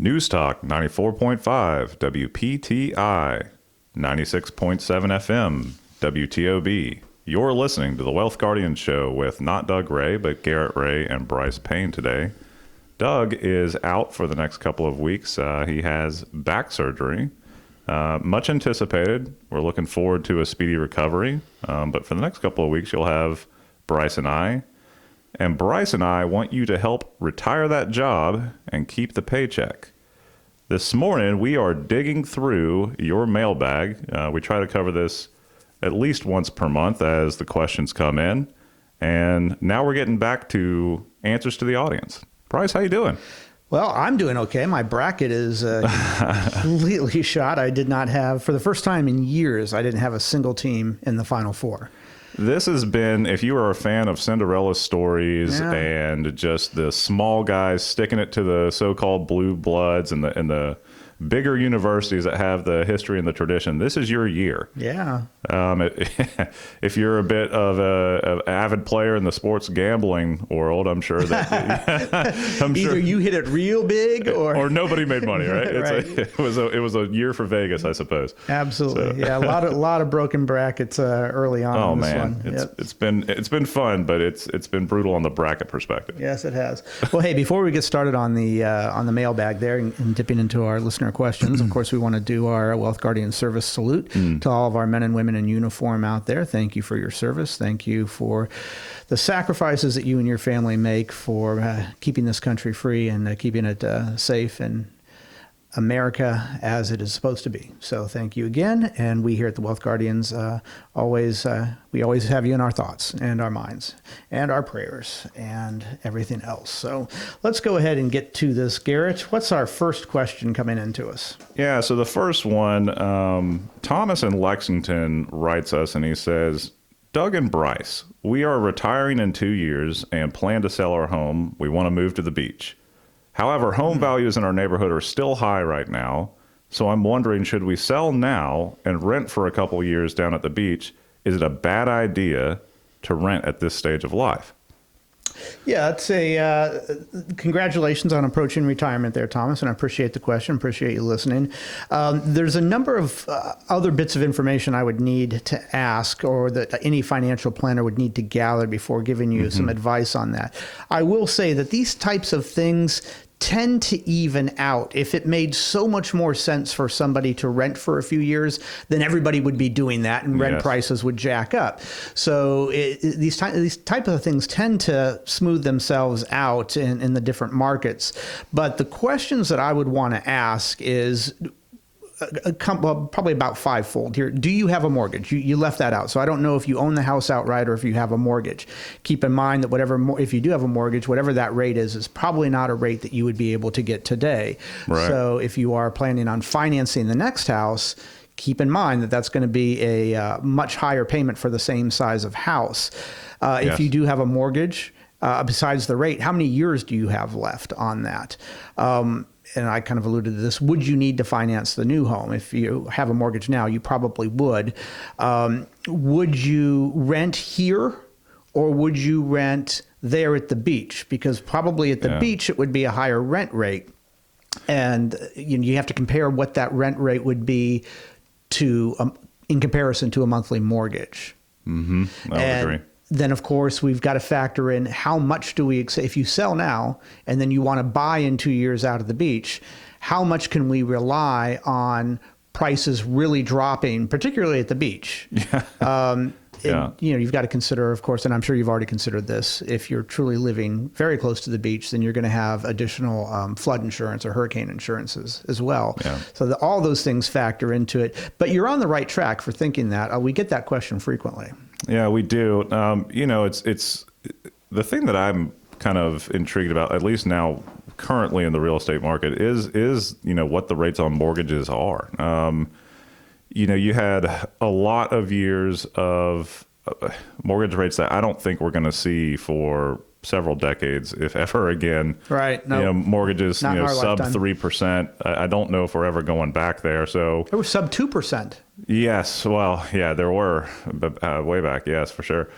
News Talk 94.5 WPTI, 96.7 FM WTOB. You're listening to the Wealth Guardians show with not Doug Ray, but Garrett Ray and Brice Payne today. Doug is out for the next couple of weeks. He has back surgery, much anticipated. We're looking forward to a speedy recovery. But for the next couple of weeks, you'll have Brice and I. And Brice and I want you to help retire that job and keep the paycheck. This morning, we are digging through your mailbag. We try to cover this at least once per month as the questions come in. And now we're getting back to answers to the audience. Brice, how you doing? Well, I'm doing okay. My bracket is completely shot. I did not have, for the first time in years, I didn't have a single team in the Final Four. This has been, if you are a fan of Cinderella stories and just the small guys sticking it to the so-called blue bloods and the bigger universities that have the history and the tradition, this is your year. Yeah. If you're a bit of an avid player in the sports gambling world, I'm sure that either you hit it real big or nobody made money, right? Right. It was a year for Vegas, I suppose. Absolutely. So. Yeah, a lot of broken brackets early on. Oh in this man, one. It's been fun, but it's been brutal on the bracket perspective. Yes, it has. Well, hey, before we get started on the mailbag there and dipping into our listener questions, of course, we want to do our Wealth Guardian service salute to all of our men and women in uniform out there. Thank you for your service. Thank you for the sacrifices that you and your family make for keeping this country free and keeping it safe and America as it is supposed to be. So thank you again. And we here at the Wealth Guardians always have you in our thoughts and our minds and our prayers and everything else. So let's go ahead and get to this. Garrett, what's our first question coming into us? Yeah, so the first one, Thomas in Lexington writes us and he says, Doug and Brice, we are retiring in 2 years and plan to sell our home. We want to move to the beach. However, home values in our neighborhood are still high right now, so I'm wondering, should we sell now and rent for a couple years down at the beach? Is it a bad idea to rent at this stage of life? Yeah, it's congratulations on approaching retirement there, Thomas, and I appreciate the question, appreciate you listening. There's a number of other bits of information I would need to ask or that any financial planner would need to gather before giving you some advice on that. I will say that these types of things tend to even out. If it made so much more sense for somebody to rent for a few years, then everybody would be doing that and rent prices would jack up. So these type of things tend to smooth themselves out in the different markets. But the questions that I would want to ask is probably about fivefold here. Do you have a mortgage? You left that out. So I don't know if you own the house outright or if you have a mortgage. Keep in mind that if you do have a mortgage, whatever that rate is probably not a rate that you would be able to get today. Right. So if you are planning on financing the next house, keep in mind that that's going to be a much higher payment for the same size of house. If you do have a mortgage, besides the rate, how many years do you have left on that? And I kind of alluded to this, would you need to finance the new home? If you have a mortgage now, you probably would. Would you rent here or would you rent there at the beach? Because probably at the beach, it would be a higher rent rate. And you have to compare what that rent rate would be in comparison to a monthly mortgage. Mm-hmm. I would agree. Then, of course, we've got to factor in how much if you sell now and then you want to buy in 2 years out of the beach, how much can we rely on prices really dropping, particularly at the beach? You've got to consider, of course, and I'm sure you've already considered this, if you're truly living very close to the beach, then you're going to have additional flood insurance or hurricane insurances as well. Yeah. So all those things factor into it. But you're on the right track for thinking that. We get that question frequently. Yeah, we do. It's the thing that I'm kind of intrigued about, at least now currently in the real estate market, is what the rates on mortgages are. You had a lot of years of mortgage rates that I don't think we're going to see for several decades, if ever again. Right. No, mortgages, sub lifetime. 3%. I don't know if we're ever going back there. So it was sub 2%. Yes. Well, yeah, there were way back. Yes, for sure.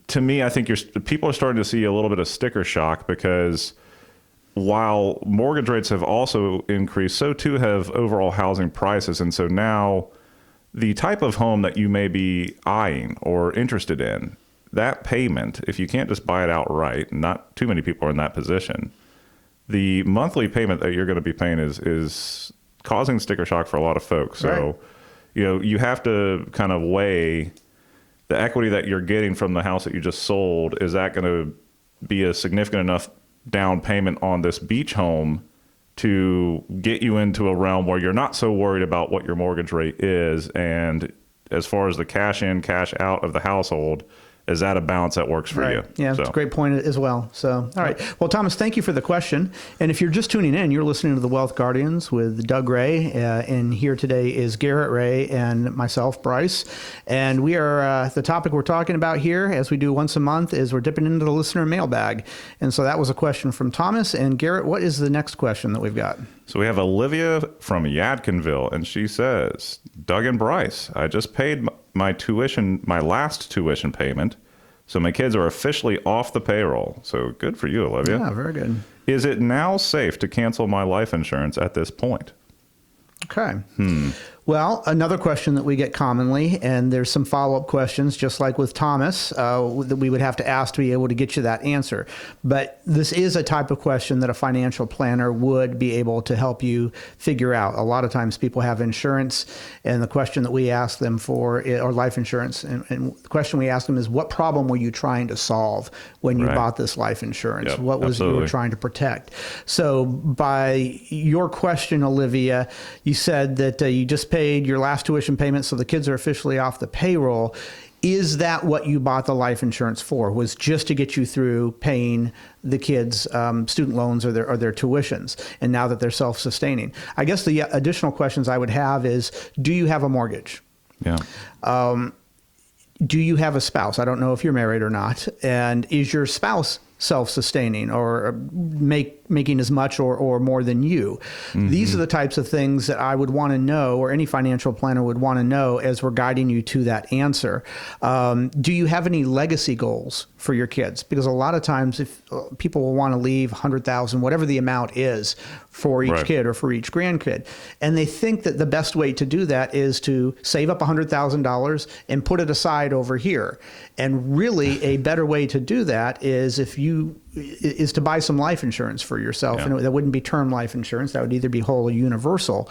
To me, I think people are starting to see a little bit of sticker shock because while mortgage rates have also increased, so too have overall housing prices. And so now the type of home that you may be eyeing or interested in, that payment, if you can't just buy it outright, not too many people are in that position, the monthly payment that you're going to be paying is causing sticker shock for a lot of folks. So, Right. You have to kind of weigh the equity that you're getting from the house that you just sold. Is that going to be a significant enough down payment on this beach home to get you into a realm where you're not so worried about what your mortgage rate is? And as far as the cash in, cash out of the household, is that a balance that works for you? Yeah, So. it's a great point as well. So, all right. Well, Thomas, thank you for the question. And if you're just tuning in, you're listening to the Wealth Guardians with Doug Ray. And here today is Garrett Ray and myself, Brice. And we are, the topic we're talking about here, as we do once a month, is we're dipping into the listener mailbag. And so that was a question from Thomas. And Garrett, what is the next question that we've got? So we have Olivia from Yadkinville, and she says, Doug and Brice, I just paid my last tuition payment, so my kids are officially off the payroll. So good for you, Olivia. Yeah, very good. Is it now safe to cancel my life insurance at this point? Okay. Well, another question that we get commonly, and there's some follow-up questions, just like with Thomas, that we would have to ask to be able to get you that answer. But this is a type of question that a financial planner would be able to help you figure out. A lot of times people have insurance, and the question that we ask them for, or life insurance, and the question we ask them is, what problem were you trying to solve when you bought this life insurance? Yep, what was you were trying to protect? So by your question, Olivia, you said that you just paid your last tuition payment, so the kids are officially off the payroll. Is that what you bought the life insurance for? Was just to get you through paying the kids' student loans or their tuitions, and now that they're self-sustaining? I guess the additional questions I would have is, do you have a mortgage? Yeah. Do you have a spouse? I don't know if you're married or not. And is your spouse self-sustaining or making as much or more than you? Mm-hmm. These are the types of things that I would want to know, or any financial planner would want to know, as we're guiding you to that answer. Do you have any legacy goals for your kids? Because a lot of times, if people will want to leave $100,000, whatever the amount is, for each kid or for each grandkid, and they think that the best way to do that is to save up $100,000 and put it aside over here. And really, a better way to do that is to buy some life insurance for yourself. And that wouldn't be term life insurance. That would either be whole or universal.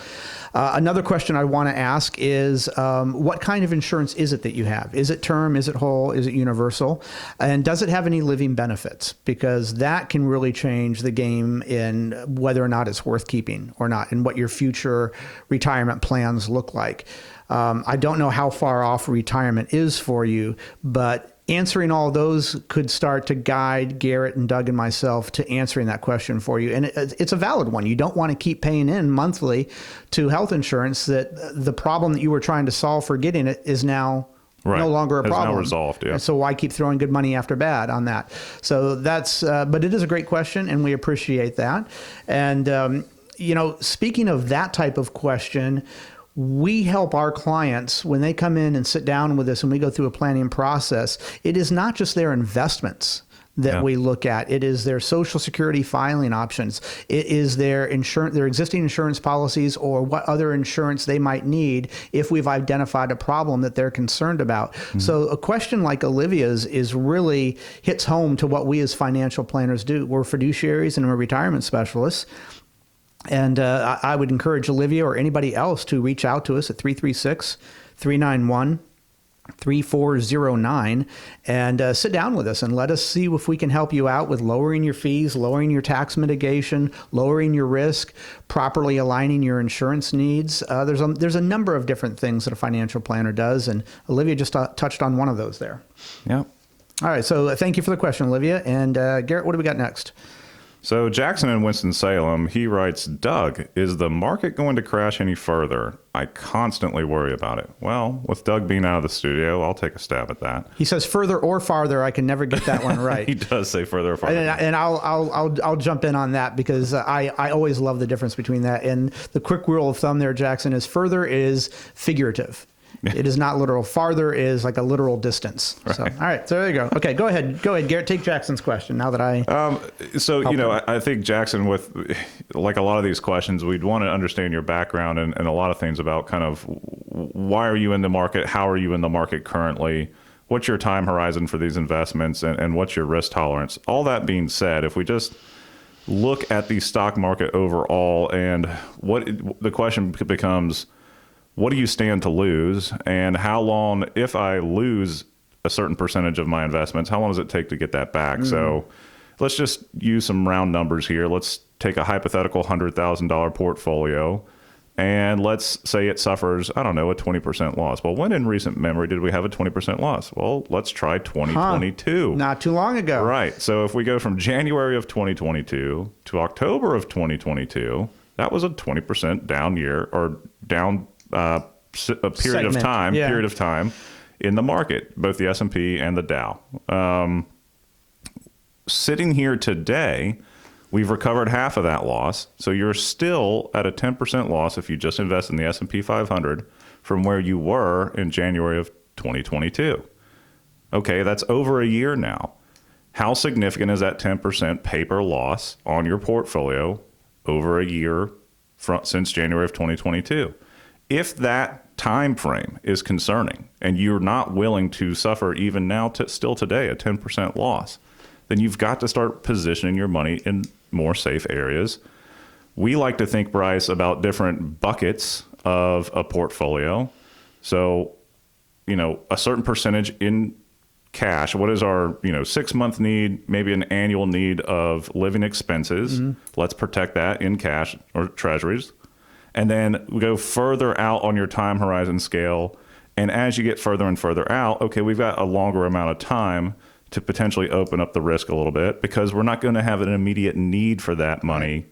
Another question I want to ask is, what kind of insurance is it that you have? Is it term? Is it whole? Is it universal? And does it have any living benefits? Because that can really change the game in whether or not it's worth keeping or not, and what your future retirement plans look like. I don't know how far off retirement is for you, but answering all those could start to guide Garrett and Doug and myself to answering that question for you. And it's a valid one. You don't want to keep paying in monthly to health insurance that the problem that you were trying to solve for getting it is now no longer a problem. It's now resolved, yeah. And so why keep throwing good money after bad on that? So that's, but it is a great question, and we appreciate that. And, speaking of that type of question, we help our clients when they come in and sit down with us and we go through a planning process. It is not just their investments that we look at. It is their Social Security filing options. It is their existing insurance policies, or what other insurance they might need if we've identified a problem that they're concerned about. Mm-hmm. So a question like Olivia's is really hits home to what we as financial planners do. We're fiduciaries and we're retirement specialists. And I would encourage Olivia or anybody else to reach out to us at 336-391-3409 and sit down with us and let us see if we can help you out with lowering your fees, lowering your tax mitigation, lowering your risk, properly aligning your insurance needs. There's a number of different things that a financial planner does, and Olivia just touched on one of those there. Yeah. All right, so thank you for the question, Olivia. And Garrett, what do we got next? So Jackson in Winston-Salem, he writes, Doug, is the market going to crash any further? I constantly worry about it. Well, with Doug being out of the studio, I'll take a stab at that. He says further or farther. I can never get that one right. He does say further or farther. And I'll jump in on that, because I always love the difference between that. And the quick rule of thumb there, Jackson, is further is figurative. It is not literal. Farther is like a literal distance. Right. So, all right. So there you go. Okay, go ahead, Garrett. Take Jackson's question now that I. I think Jackson, with like a lot of these questions, we'd want to understand your background and a lot of things about kind of why are you in the market, how are you in the market currently, what's your time horizon for these investments, and what's your risk tolerance. All that being said, if we just look at the stock market overall, and the question becomes, what do you stand to lose, and how long, if I lose a certain percentage of my investments, how long does it take to get that back? So let's just use some round numbers here. Let's take a hypothetical $100,000 portfolio, and let's say it suffers, I don't know, a 20% loss. Well, when in recent memory did we have a 20% loss? Well, let's try 2022. Not too long ago. Right. So if we go from January of 2022 to October of 2022, that was a 20% down year, or down a period of time. Yeah. Period of time in the market, both the S&P and the Dow. Sitting here today, we've recovered half of that loss. So you're still at a 10% loss if you just invest in the S&P 500 from where you were in January of 2022. Okay, that's over a year now. How significant is that 10% paper loss on your portfolio over a year since January of 2022? If that time frame is concerning and you're not willing to suffer even now, still today, a 10% loss, then you've got to start positioning your money in more safe areas. We like to think, Brice, about different buckets of a portfolio. So, a certain percentage in cash. What is our, 6-month need, maybe an annual need of living expenses? Let's protect that in cash or treasuries. And then we go further out on your time horizon scale. And as you get further and further out, okay, we've got a longer amount of time to potentially open up the risk a little bit, because we're not going to have an immediate need for that money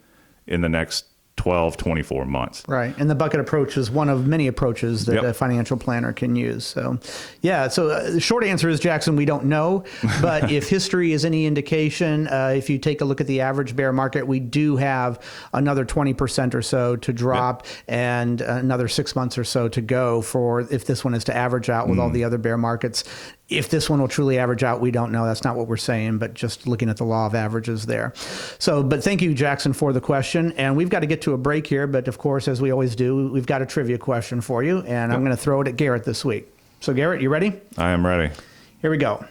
in the next 12, 24 months. Right. And the bucket approach is one of many approaches that Yep. a financial planner can use. So, the short answer is, Jackson, we don't know. But if history is any indication, if you take a look at the average bear market, we do have another 20% or so to drop, and another 6 months or so to go for if this one is to average out with all the other bear markets. If this one will truly average out, we don't know. That's not what we're saying, but just looking at the law of averages there. So, but thank you, Jackson, for the question. And we've got to get to a break here. But of course, as we always do, we've got a trivia question for you. And I'm going to throw it at Garrett this week. So, Garrett, you ready? I am ready. Here we go.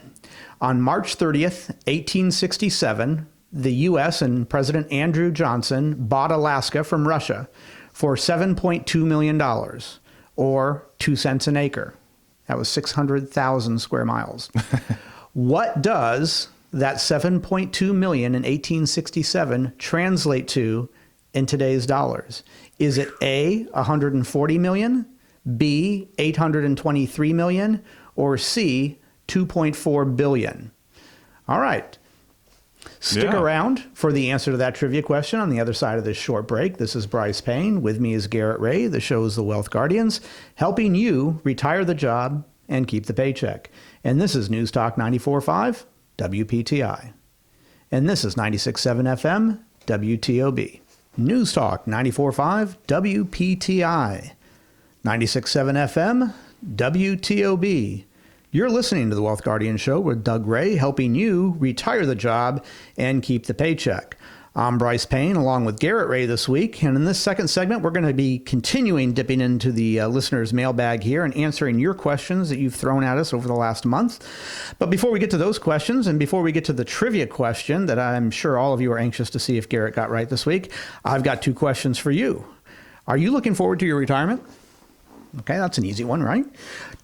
On March 30th, 1867, the U.S. and President Andrew Johnson bought Alaska from Russia for $7.2 million, or 2 cents an acre. That was 600,000 square miles. What does that 7.2 million in 1867 translate to in today's dollars? Is it A, 140 million, B, 823 million, or C, 2.4 billion? All right. Stick around for the answer to that trivia question on the other side of this short break. This is Brice Payne. With me is Garrett Ray. The show is The Wealth Guardians, helping you retire the job and keep the paycheck. And this is News Talk 94.5 WPTI. And this is 96.7 FM WTOB. News Talk 94.5 WPTI. 96.7 FM WTOB. You're listening to The Wealth Guardian Show with Doug Ray, helping you retire the job and keep the paycheck. I'm Brice Payne, along with Garrett Ray this week. And in this second segment, we're going to be continuing dipping into the listeners' mailbag here and answering your questions that you've thrown at us over the last month. But before we get to those questions, and before we get to the trivia question that I'm sure all of you are anxious to see if Garrett got right this week, I've got 2 questions for you. Are you looking forward to your retirement? Okay, that's an easy one, right?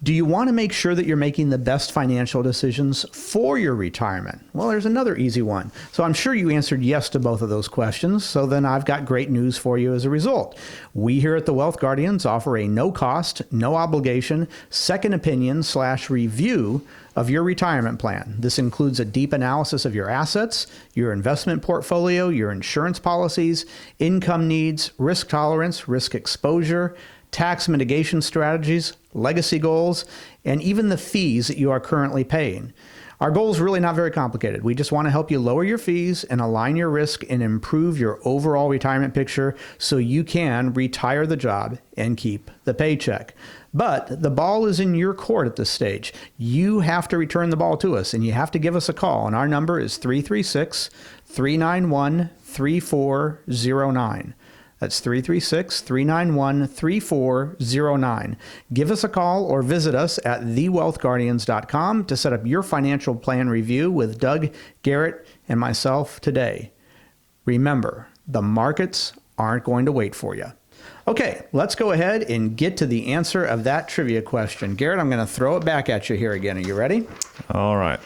Do you want to make sure that you're making the best financial decisions for your retirement? Well, there's another easy one. So I'm sure you answered yes to both of those questions. So then I've got great news for you as a result. We here at the Wealth Guardians offer a no-cost, no-obligation second opinion/review of your retirement plan. This includes a deep analysis of your assets, your investment portfolio, your insurance policies, income needs, risk tolerance, risk exposure, tax mitigation strategies, legacy goals, and even the fees that you are currently paying. Our goal is really not very complicated. We just want to help you lower your fees and align your risk and improve your overall retirement picture so you can retire the job and keep the paycheck. But the ball is in your court at this stage. You have to return the ball to us, and you have to give us a call. And our number is 336-391-3409. That's 336-391-3409. Give us a call or visit us at thewealthguardians.com to set up your financial plan review with Doug, Garrett, and myself today. Remember, the markets aren't going to wait for you. Okay, let's go ahead and get to the answer of that trivia question. Garrett, I'm going to throw it back at you here again. Are you ready? All right.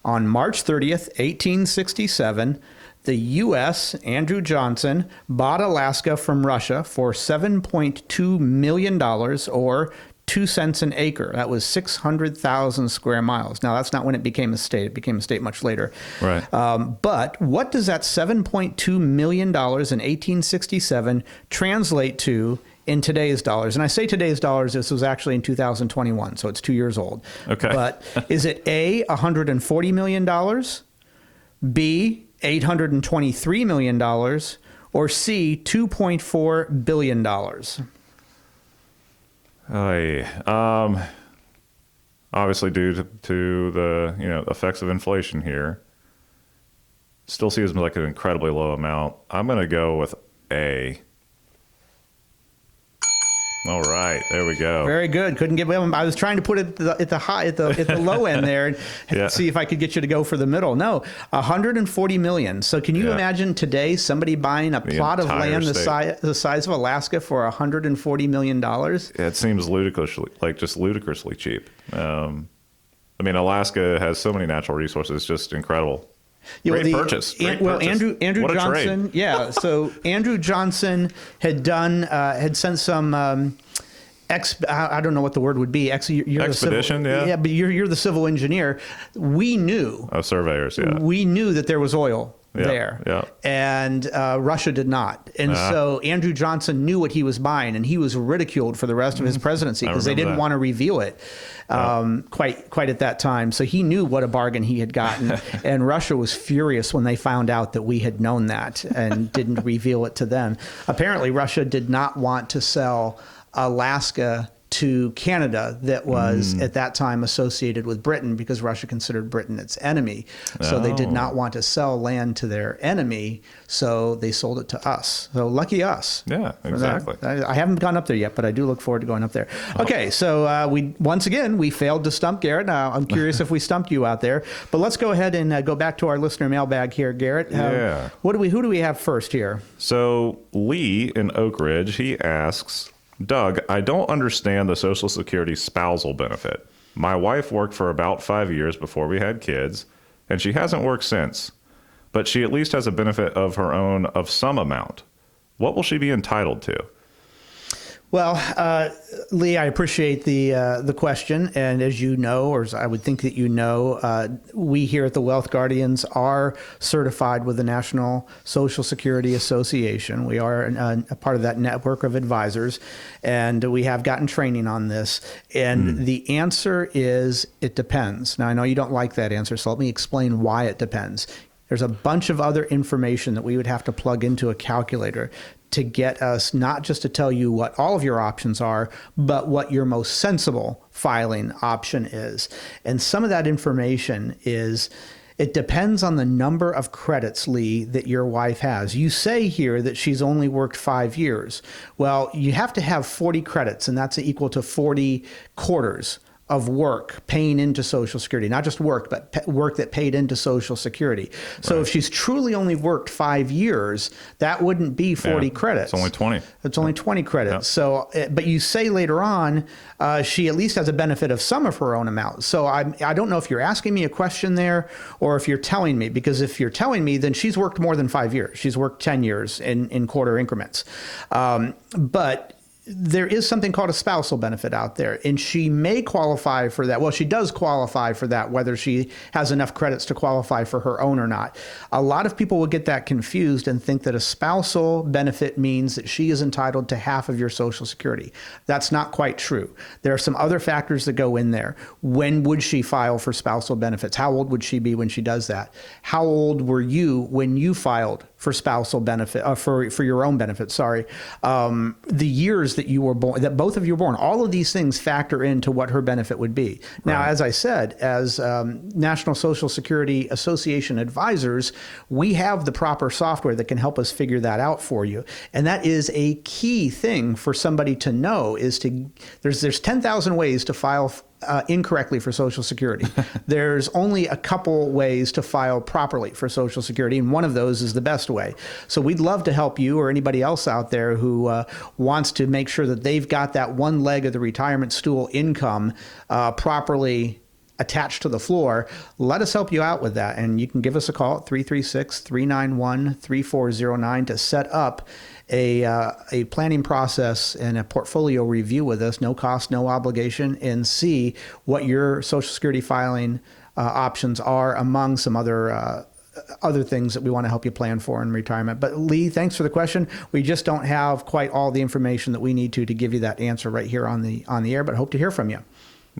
On March 30th, 1867, the U.S., Andrew Johnson, bought Alaska from Russia for $7.2 million, or 2 cents an acre. That was 600,000 square miles. Now, that's not when it became a state. It became a state much later. Right. But what does that $7.2 million in 1867 translate to in today's dollars? And I say today's dollars, this was actually in 2021, so it's 2 years old. Okay. But is it A, $140 million, B, $823 million, or C, $2.4 billion? Obviously due to the effects of inflation here, still seems like an incredibly low amount. I'm going to go with A. All right, there we go. Very good. Couldn't get. I was trying to put it at the low end there, and Yeah. see if I could get you to go for the middle. No, 140 million. So can you imagine today somebody buying a plot of land the size of Alaska for 140 million dollars? Yeah, it seems ludicrously cheap. I mean, Alaska has so many natural resources; it's just incredible. Great purchase. Andrew What a Johnson. trade. Yeah. So Andrew Johnson had sent some. I don't know what the word would be. You're Expedition, yeah, but you're the civil engineer. We knew. Surveyors, yeah. We knew that there was oil there. Yeah. And Russia did not. And so Andrew Johnson knew what he was buying, and he was ridiculed for the rest of his presidency because they didn't want to reveal it quite at that time. So he knew what a bargain he had gotten. And Russia was furious when they found out that we had known that and didn't reveal it to them. Apparently, Russia did not want to sell Alaska to Canada that was at that time associated with Britain because Russia considered Britain its enemy. So they did not want to sell land to their enemy, so they sold it to us. So lucky us. Yeah, exactly. I haven't gone up there yet, but I do look forward to going up there. Okay, so we failed to stump Garrett. Now, I'm curious if we stumped you out there, but let's go ahead and go back to our listener mailbag here, Garrett. Who do we have first here? So Lee in Oak Ridge, he asks, Doug, I don't understand the Social Security spousal benefit. My wife worked for about 5 years before we had kids, and she hasn't worked since. But she at least has a benefit of her own of some amount. What will she be entitled to? Well, Lee, I appreciate the question, and as you know, or as I would think that you know, we here at the Wealth Guardians are certified with the National Social Security Association. We are a part of that network of advisors, and we have gotten training on this. And the answer is it depends. Now, I know you don't like that answer, so let me explain why it depends. There's a bunch of other information that we would have to plug into a calculator to get us not just to tell you what all of your options are, but what your most sensible filing option is. And some of that information is, it depends on the number of credits, Lee, that your wife has. You say here that she's only worked 5 years. Well, you have to have 40 credits, and that's equal to 40 quarters of work paying into Social Security, not just work, but work that paid into Social Security. So if she's truly only worked 5 years, that wouldn't be 40 credits. It's only 20. It's only 20 credits. Yep. So, but you say later on, she at least has a benefit of some of her own amount. So I don't know if you're asking me a question there or if you're telling me, because if you're telling me, then she's worked more than 5 years. She's worked 10 years in quarter increments. But there is something called a spousal benefit out there, and she may qualify for that. Well, she does qualify for that, whether she has enough credits to qualify for her own or not. A lot of people will get that confused and think that a spousal benefit means that she is entitled to half of your Social Security. That's not quite true. There are some other factors that go in there. When would she file for spousal benefits? How old would she be when she does that? How old were you when you filed for spousal benefit, for your own benefit, sorry. The years that you were born, that both of you were born, all of these things factor into what her benefit would be. Now, as I said, as National Social Security Association advisors, we have the proper software that can help us figure that out for you. And that is a key thing for somebody to know is there's 10,000 ways to file incorrectly for Social Security. There's only a couple ways to file properly for Social Security, and one of those is the best way. So we'd love to help you or anybody else out there who wants to make sure that they've got that one leg of the retirement stool income properly attached to the floor. Let us help you out with that. And you can give us a call at 336-391-3409 to set up a planning process and a portfolio review with us, no cost, no obligation, and see what your Social Security filing options are among some other things that we want to help you plan for in retirement. But Lee, thanks for the question. We just don't have quite all the information that we need to give you that answer right here on the air, but hope to hear from you.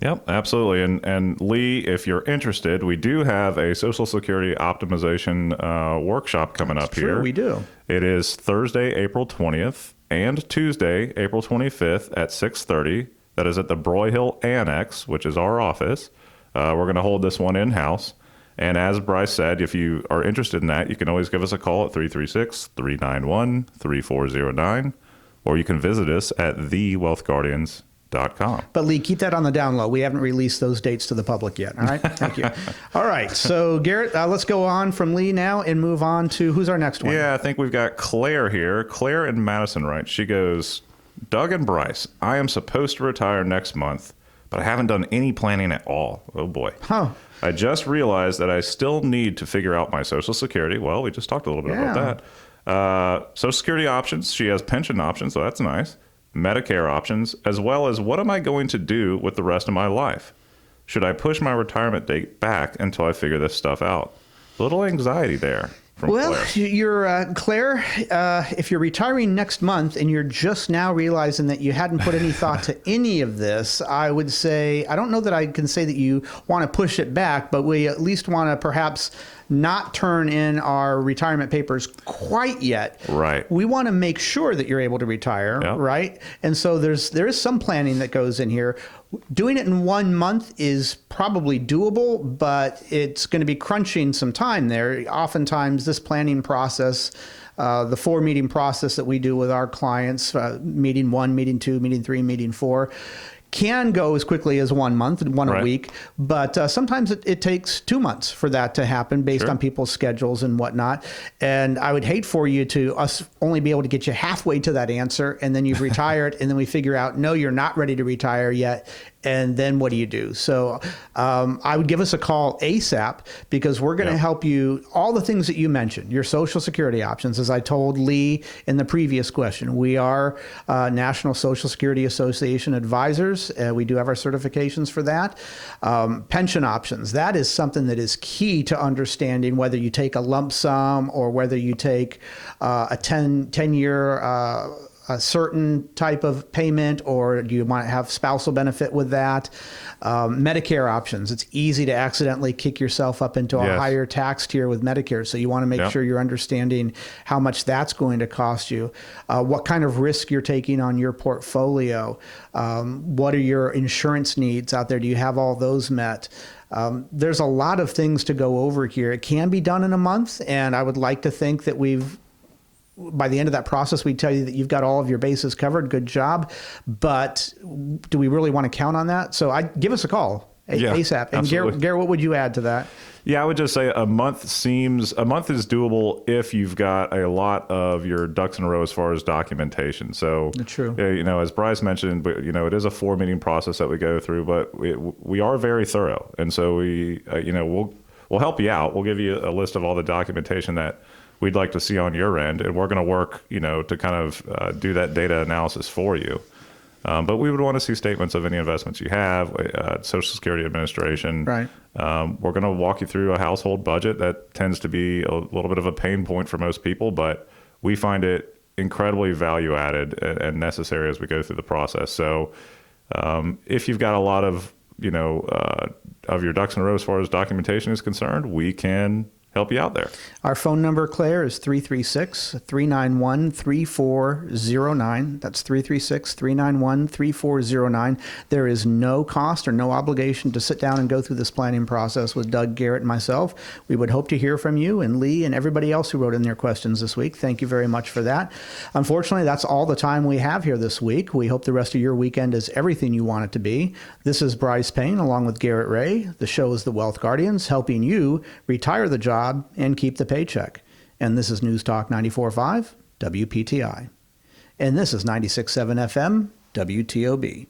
Yep, absolutely. And Lee, if you're interested, we do have a Social Security optimization workshop coming up here. Sure, we do. It is Thursday, April 20th and Tuesday, April 25th at 6:30. That is at the Broyhill Annex, which is our office. We're going to hold this one in-house. And as Brice said, if you are interested in that, you can always give us a call at 336-391-3409, or you can visit us at thewealthguardians.com. But Lee, keep that on the down low. We haven't released those dates to the public yet. All right. Thank you. All right. So Garrett, let's go on from Lee now and move on to who's our next one? Yeah, I think we've got Claire here. Claire in Madison writes. She goes, Doug and Brice, I am supposed to retire next month, but I haven't done any planning at all. Oh boy. Huh. I just realized that I still need to figure out my Social Security. Well, we just talked a little bit about that. Social Security options. She has pension options, so that's nice. Medicare options, as well as what am I going to do with the rest of my life? Should I push my retirement date back until I figure this stuff out? A little anxiety there from Claire. You're Claire, if you're retiring next month and you're just now realizing that you hadn't put any thought to any of this, I would say, I don't know that I can say that you want to push it back, but we at least want to perhaps not turn in our retirement papers quite yet. Right. We want to make sure that you're able to retire, right? And so there is some planning that goes in here. Doing it in 1 month is probably doable, but it's going to be crunching some time there. Oftentimes, this planning process, the 4-meeting process that we do with our clients, meeting 1, meeting 2, meeting 3, meeting 4, can go as quickly as 1 month, one a week, but sometimes it takes 2 months for that to happen based on people's schedules and whatnot. And I would hate for you to us only be able to get you halfway to that answer, and then you've retired, and then we figure out, no, you're not ready to retire yet. And then what do you do? So I would give us a call ASAP, because we're going to help you. All the things that you mentioned, your Social Security options, as I told Lee in the previous question, we are National Social Security Association advisors. We do have our certifications for that. Pension options, that is something that is key to understanding whether you take a lump sum or whether you take a 10-year a certain type of payment, or do you want to have spousal benefit with that? Medicare options. It's easy to accidentally kick yourself up into a higher tax tier with Medicare. So you want to make sure you're understanding how much that's going to cost you, what kind of risk you're taking on your portfolio, what are your insurance needs out there? Do you have all those met? There's a lot of things to go over here. It can be done in a month, and I would like to think that by the end of that process, we tell you that you've got all of your bases covered. Good job. But do we really want to count on that? So give us a call ASAP. And Garrett, what would you add to that? Yeah, I would just say a month is doable if you've got a lot of your ducks in a row as far as documentation. So, true. As Brice mentioned, it is a 4-meeting process that we go through, but we are very thorough. And so we'll help you out. We'll give you a list of all the documentation that we'd like to see on your end, and we're going to work, to kind of do that data analysis for you. But we would want to see statements of any investments you have, Social Security Administration. Right. We're going to walk you through a household budget that tends to be a little bit of a pain point for most people, but we find it incredibly value added and necessary as we go through the process. So if you've got a lot of your ducks in a row as far as documentation is concerned, we can help you out there. Our phone number, Claire, is 336-391-3409. That's 336-391-3409. There is no cost or no obligation to sit down and go through this planning process with Doug, Garrett, and myself. We would hope to hear from you and Lee and everybody else who wrote in their questions this week. Thank you very much for that. Unfortunately, that's all the time we have here this week. We hope the rest of your weekend is everything you want it to be. This is Brice Payne along with Garrett Ray. The show is the Wealth Guardians, helping you retire the job and keep the paycheck. And this is News Talk 94.5 WPTI. And this is 96.7 FM WTOB.